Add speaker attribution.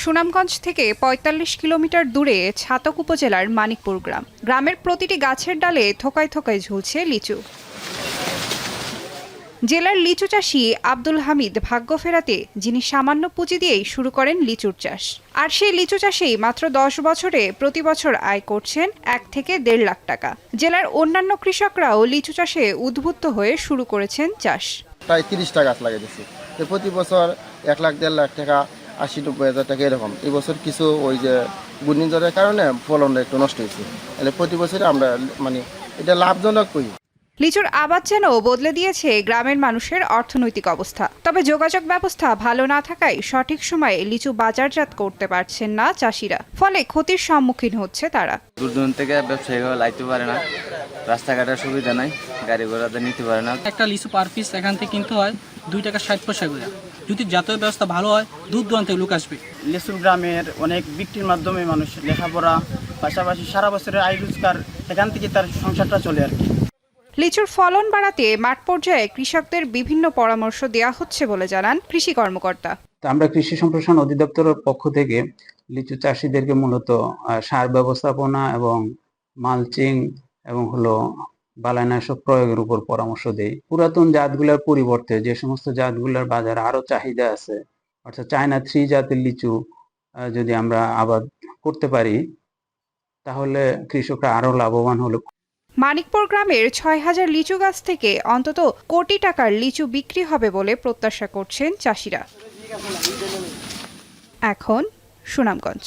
Speaker 1: সুনামগঞ্জ থেকে ৪৫ কিলোমিটার দূরে ছাতক উপজেলার মানিকপুর গ্রাম। গ্রামের প্রতিটি গাছের ডালে থোকায় থোকায় ঝুলছে লিচু। জেলার লিচু চাষী আব্দুল হামিদ ভাগ্য ফেরাতে যিনি সামান্য পুঁজি দিয়েই শুরু করেন লিচুর চাষ। আর সেই লিচু চাষেই মাত্র ১০ বছরে প্রতি বছর আয় করছেন ১ থেকে ১.৫ লাখ টাকা। জেলার অন্যান্য কৃষকরাও লিচু চাষে উদ্বুদ্ধ হয়ে শুরু করেছেন চাষ।
Speaker 2: প্রায় ৩০টা গাছ লাগিয়ে দিচ্ছি। প্রতি বছর ১ লাখ ১.৫ লাখ টাকা, ৮০-৯০ হাজার টাকা এরকম। এই বছর কিছু ওই যে ঘূর্ণিঝড়ের কারণে ফলনটা একটু নষ্ট হয়েছে। তাহলে প্রতি বছরে আমরা এটা লাভজনক করি।
Speaker 1: লিচুর আবাদ যেন বদলে দিয়েছে গ্রামের মানুষের অর্থনৈতিক অবস্থা। তবে যোগাযোগ ব্যবস্থা ভালো না থাকায় সঠিক সময়ে লিচু বাজারজাত করতে পারছেন না চাষিরা, ফলে ক্ষতির সম্মুখীন হচ্ছে তারা।
Speaker 3: দূর দূরান্ত থেকে ব্যবসায়ীরা লাইতে পারে না, রাস্তাঘাটের সুবিধা নাই, গাড়ি ঘোড়াতে নিতে পারে না।
Speaker 4: একটা লিচু পার পিস এখান থেকে কিনতে হয় 2 টাকা 60 পয়সা করে। যদি যাতায়াত ব্যবস্থা ভালো হয় দূর দূরান্তে লোক আসবে।
Speaker 5: লিচুর গ্রামের অনেক বিক্রির মাধ্যমে মানুষ লেখাপড়া পাশাপাশি সারা বছরের আয় রোজগার এখান থেকে তার সংসারটা চলে আর কি।
Speaker 1: লিচুর ফলন বাড়াতে মাঠ পর্যায়ে কৃষকদের বিভিন্ন পরামর্শ দেওয়া হচ্ছে বলে জানান কৃষি কর্মকর্তা।
Speaker 6: আমরা কৃষি সম্প্রসারণ অধিদপ্তরের পক্ষ থেকে লিচু চাষিদেরকে মূলত সার ব্যবস্থাপনা এবং মালচিং এবং বালাইনাশক প্রয়োগের উপর পরামর্শ দেই। পুরাতন জাতগুলোর পরিবর্তে যে সমস্ত জাতগুলোর বাজারে আরো চাহিদা আছে, অর্থাৎ চায়না 3 জাতের লিচু যদি আমরা আবাদ করতে পারি তাহলে কৃষকরা আরো লাভবান হলো।
Speaker 1: মানিকপুর গ্রামের ৬,০০০ লিচু গাছ থেকে অন্তত কোটি টাকার লিচু বিক্রি হবে বলে প্রত্যাশা করছেন চাষিরা। এখন সুনামগঞ্জ।